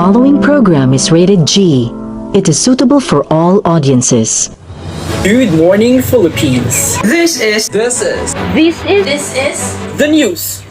following program is rated G. It is suitable for all audiences. Good morning, Philippines. This is The news.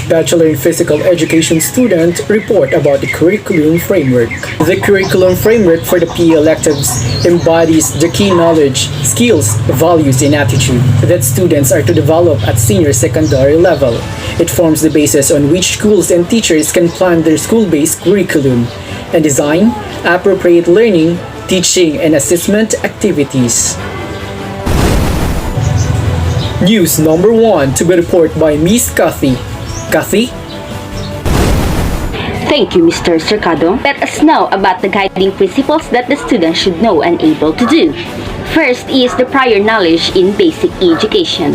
Bachelor in Physical Education student report about the curriculum framework. The curriculum framework for the PE electives embodies the key knowledge, skills, values, and attitude that students are to develop at senior secondary level. It forms the basis on which schools and teachers can plan their school-based curriculum and design appropriate learning, teaching, and assessment activities. News number 1 to be reported by Miss Cathy. Cathy? Thank you, Mr. Cercado. Let us know about the guiding principles that the student should know and able to do. First is the prior knowledge in basic education.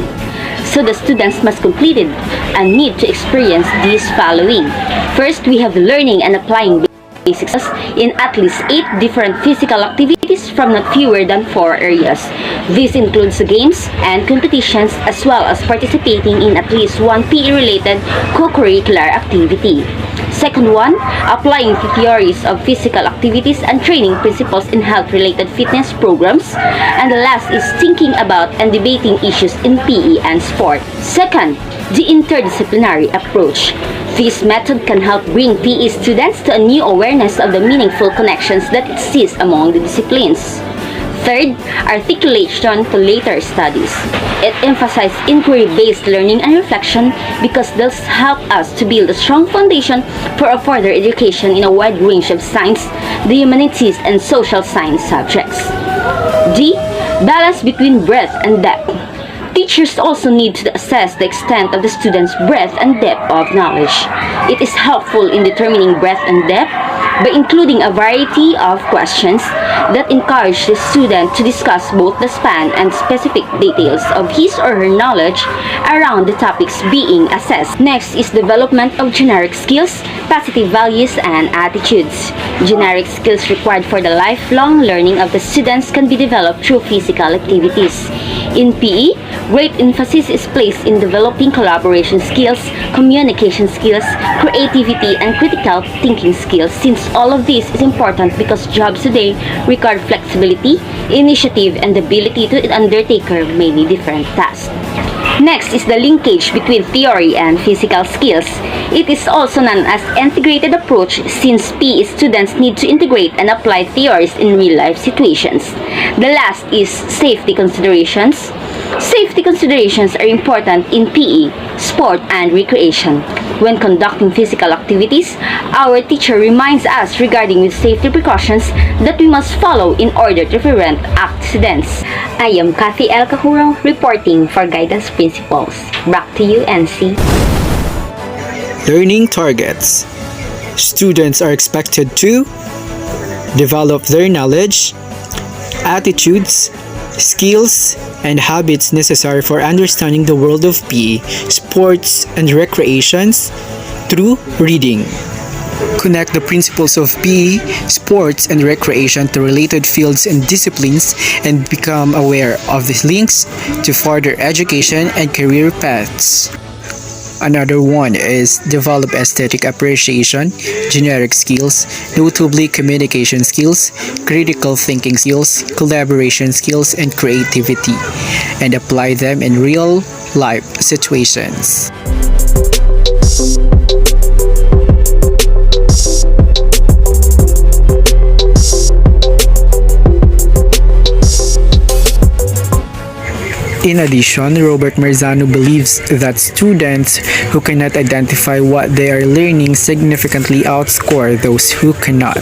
So the students must complete it and need to experience these following. First, we have learning and applying basics in at least 8 different physical activities from not fewer than 4 areas. This includes games and competitions as well as participating in at least one PE-related co-curricular activity. Second one, applying the theories of physical activities and training principles in health-related fitness programs. And the last is thinking about and debating issues in PE and sport. Second, the interdisciplinary approach. This method can help bring PE students to a new awareness of the meaningful connections that exist among the disciplines. Third, articulation to later studies. It emphasizes inquiry-based learning and reflection because this helps us to build a strong foundation for a further education in a wide range of science, the humanities, and social science subjects. D. Balance between breadth and depth. Teachers also need to assess the extent of the student's breadth and depth of knowledge. It is helpful in determining breadth and depth by including a variety of questions that encourage the student to discuss both the span and specific details of his or her knowledge around the topics being assessed. Next is development of generic skills, positive values, and attitudes. Generic skills required for the lifelong learning of the students can be developed through physical activities. In PE, great emphasis is placed in developing collaboration skills, communication skills, creativity, and critical thinking skills since all of this is important because jobs today require flexibility, initiative, and the ability to undertake many different tasks. Next is the linkage between theory and physical skills. It is also known as integrated approach since PE students need to integrate and apply theories in real-life situations. The last is safety considerations. Safety considerations are important in PE, sport, and recreation. When conducting physical activities, our teacher reminds us regarding the safety precautions that we must follow in order to prevent accidents. I am Cathy Cajurao reporting for Guidance Principles. Back to you, NC. Learning targets. Students are expected to develop their knowledge, attitudes, skills, and habits necessary for understanding the world of PE, sports, and recreations through reading. Connect the principles of PE, sports, and recreation to related fields and disciplines and become aware of the links to further education and career paths. Another one is develop aesthetic appreciation, generic skills, notably communication skills, critical thinking skills, collaboration skills, and creativity, and apply them in real life situations. In addition, Robert Marzano believes that students who cannot identify what they are learning significantly outscore those who cannot.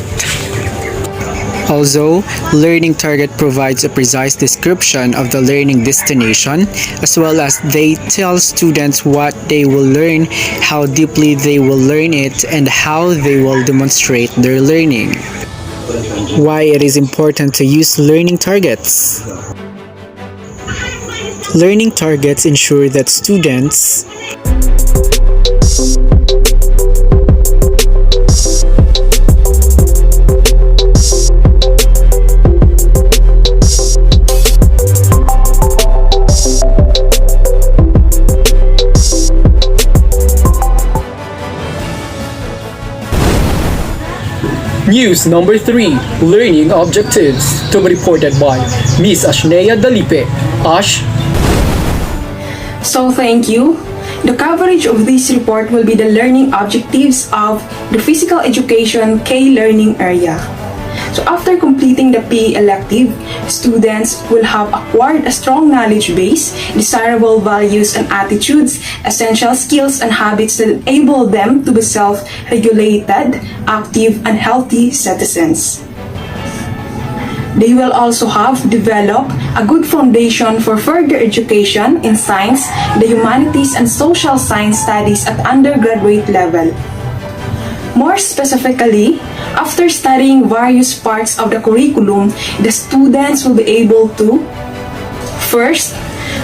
Also, Learning Target provides a precise description of the learning destination, as well as they tell students what they will learn, how deeply they will learn it, and how they will demonstrate their learning. Why it is important to use learning targets. Learning targets ensure that students News number 3, Learning Objectives, to be reported by Miss Azhnea Dalipe. Ash? So thank you. The coverage of this report will be the learning objectives of the physical education K-learning area. So after completing the PE elective, students will have acquired a strong knowledge base, desirable values and attitudes, essential skills and habits that enable them to be self-regulated, active and healthy citizens. They will also have developed a good foundation for further education in science, the humanities and social science studies at undergraduate level. More specifically, after studying various parts of the curriculum, the students will be able to first,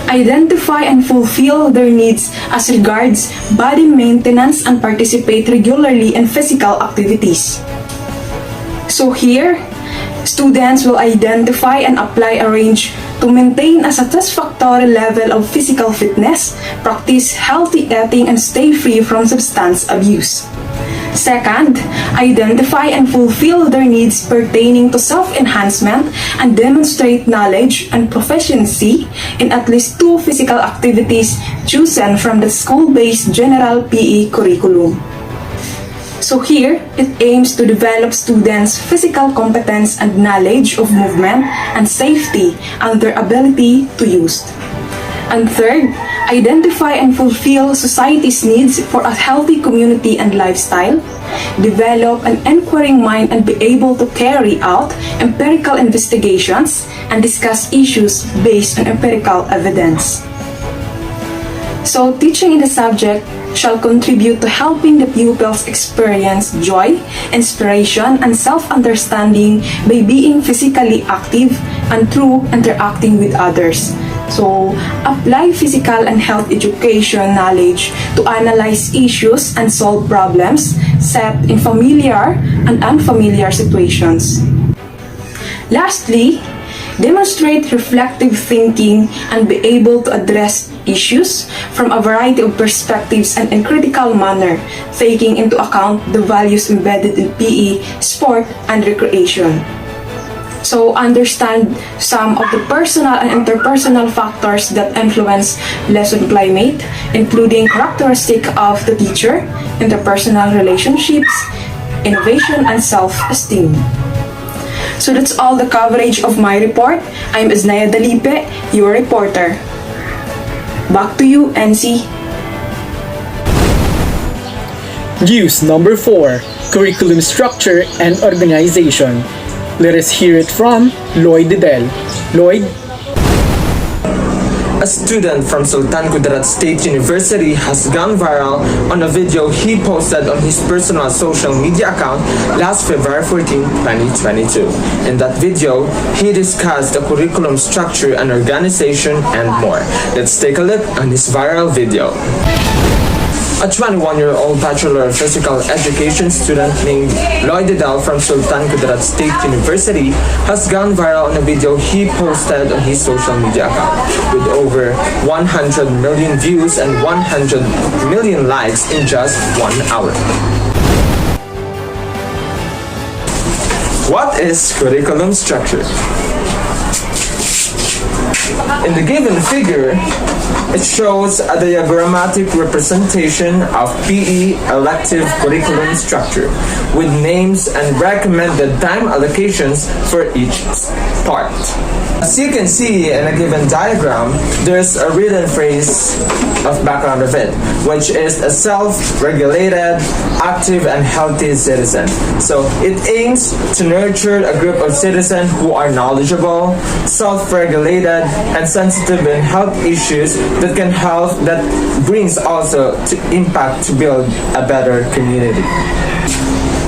identify and fulfill their needs as regards body maintenance and participate regularly in physical activities. So here, students will identify and apply a range to maintain a satisfactory level of physical fitness, practice healthy eating, and stay free from substance abuse. Second, identify and fulfill their needs pertaining to self-enhancement and demonstrate knowledge and proficiency in at least 2 physical activities chosen from the school-based general PE curriculum. So here, it aims to develop students' physical competence and knowledge of movement and safety and their ability to use. And third, identify and fulfill society's needs for a healthy community and lifestyle, develop an inquiring mind and be able to carry out empirical investigations and discuss issues based on empirical evidence. So, teaching in the subject shall contribute to helping the pupils experience joy, inspiration, and self-understanding by being physically active and through interacting with others. So, apply physical and health education knowledge to analyze issues and solve problems set in familiar and unfamiliar situations. Lastly, demonstrate reflective thinking and be able to address issues from a variety of perspectives and in critical manner, taking into account the values embedded in PE, sport, and recreation. So, understand some of the personal and interpersonal factors that influence lesson climate, including characteristic of the teacher, interpersonal relationships, innovation, and self-esteem. So that's all the coverage of my report. I'm Azhnea Dalipe, your reporter. Back to you, NC. News number 4, Curriculum Structure and Organization. Let us hear it from Lloyd Dedel. Lloyd? A student from Sultan Kudarat State University has gone viral on a video he posted on his personal social media account last February 14, 2022. In that video, he discussed the curriculum structure and organization and more. Let's take a look on his viral video. A 21-year-old Bachelor of Physical Education student named Lloyd Dedel from Sultan Kudarat State University has gone viral on a video he posted on his social media account with over 100 million views and 100 million likes in just 1 hour. What is curriculum structure? In the given figure, it shows a diagrammatic representation of PE elective curriculum structure with names and recommended time allocations for each part. As you can see in a given diagram, there's a written phrase of background of it, which is a self-regulated, active, and healthy citizen. So it aims to nurture a group of citizens who are knowledgeable, self-regulated, and sensitive in health issues that can help, that brings also to impact to build a better community.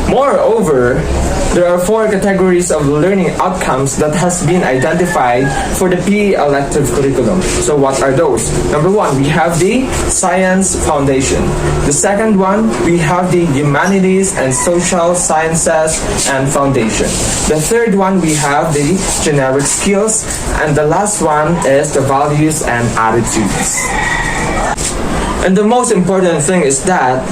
Moreover, there are 4 categories of learning outcomes that has been identified for the PE elective curriculum. So what are those? Number 1, we have the Science Foundation. The second one, we have the Humanities and Social Sciences and Foundation. The third one, we have the Generic Skills. And the last one is the Values and Attitudes. And the most important thing is that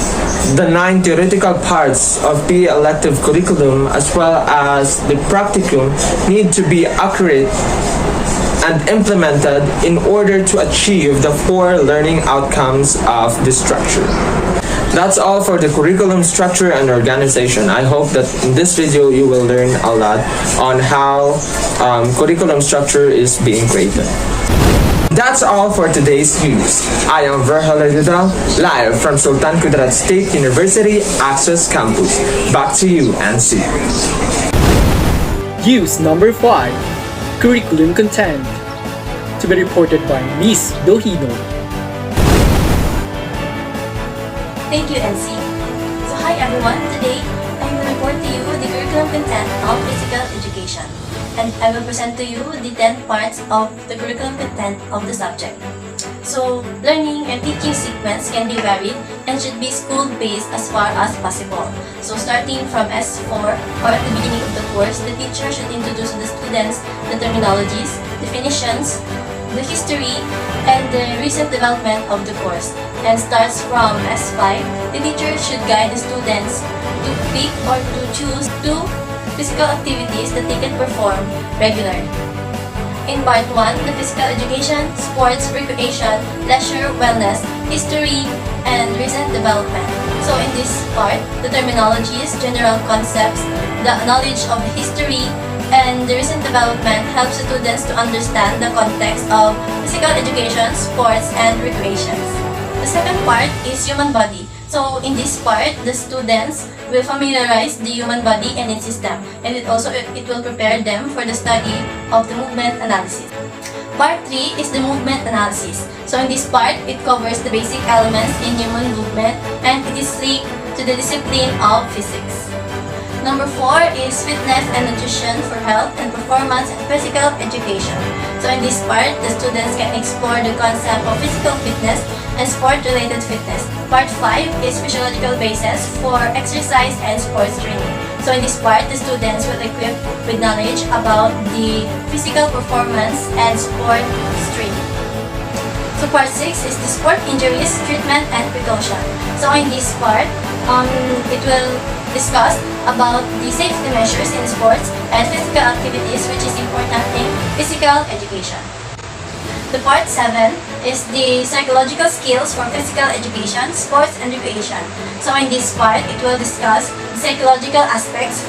the 9 theoretical parts of PE elective curriculum as well as the practicum need to be accurate and implemented in order to achieve the 4 learning outcomes of the structure. That's all for the curriculum structure and organization. I hope that in this video you will learn a lot on how curriculum structure is being created. That's all for today's news. I am Virgil Dedel, live from Sultan Kudarat State University Access Campus. Back to you, NC. Use number 5. Curriculum content. To be reported by Ms. Dohinog. Thank you, NC. So hi everyone, today I will report to you the curriculum content of physical education. And I will present to you the 10 parts of the curriculum content of the subject. So, learning and teaching sequence can be varied and should be school-based as far as possible. So, starting from S4 or at the beginning of the course, the teacher should introduce to the students the terminologies, definitions, the history, and the recent development of the course. And starts from S5, the teacher should guide the students to pick or to choose 2 physical activities that they can perform regularly. In part 1, the physical education, sports, recreation, leisure, wellness, history, and recent development. So in this part, the terminologies, general concepts, the knowledge of the history, and the recent development helps students to understand the context of physical education, sports, and recreation. The second part is human body. So in this part, the students will familiarize the human body and its system, and it will prepare them for the study of the movement analysis. Part 3 is the movement analysis. So in this part, it covers the basic elements in human movement, and it is linked to the discipline of physics. Number 4 is fitness and nutrition for health and performance and physical education. So in this part, the students can explore the concept of physical fitness and sport-related fitness. Part 5 is physiological basis for exercise and sports training. So in this part, the students will equip with knowledge about the physical performance and sport training. So part 6 is the sport injuries, treatment, and precaution. So in this part, it will discuss about the safety measures in sports and physical activities, which is important in physical education. The part 7 is the psychological skills for physical education, sports, and recreation. So in this part, it will discuss the psychological aspects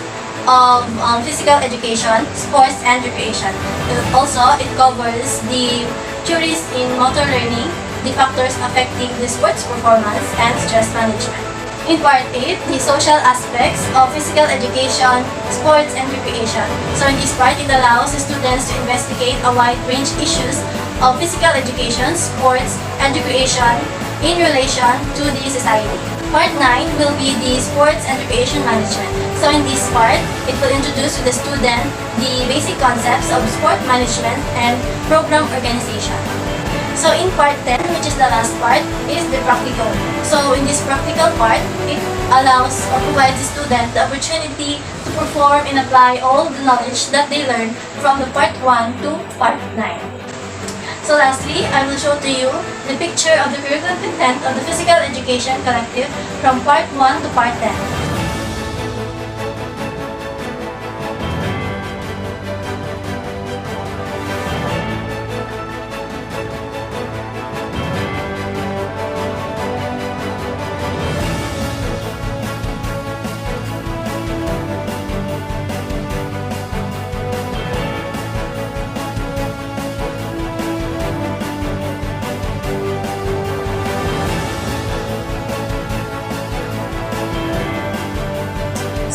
of physical education, sports, and recreation. It covers the theories in motor learning, the factors affecting the sports performance, and stress management. In part 8, the social aspects of physical education, sports, and recreation. So in this part, it allows the students to investigate a wide range of issues of physical education, sports, and recreation in relation to the society. Part 9 will be the sports and recreation management. So in this part, it will introduce to the student the basic concepts of sport management and program organization. So in part 10, which is the last part, is the practical. So in this practical part, it allows or provides the student the opportunity to perform and apply all the knowledge that they learned from the part 1 to part 9. So lastly, I will show to you the picture of the curriculum content of the Physical Education Collective from part 1 to part 10.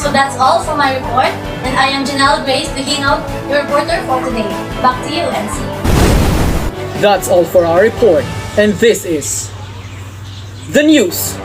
So that's all for my report, and I am Janelle Dohinog, your reporter for today. Back to you, NC. That's all for our report, and this is the news.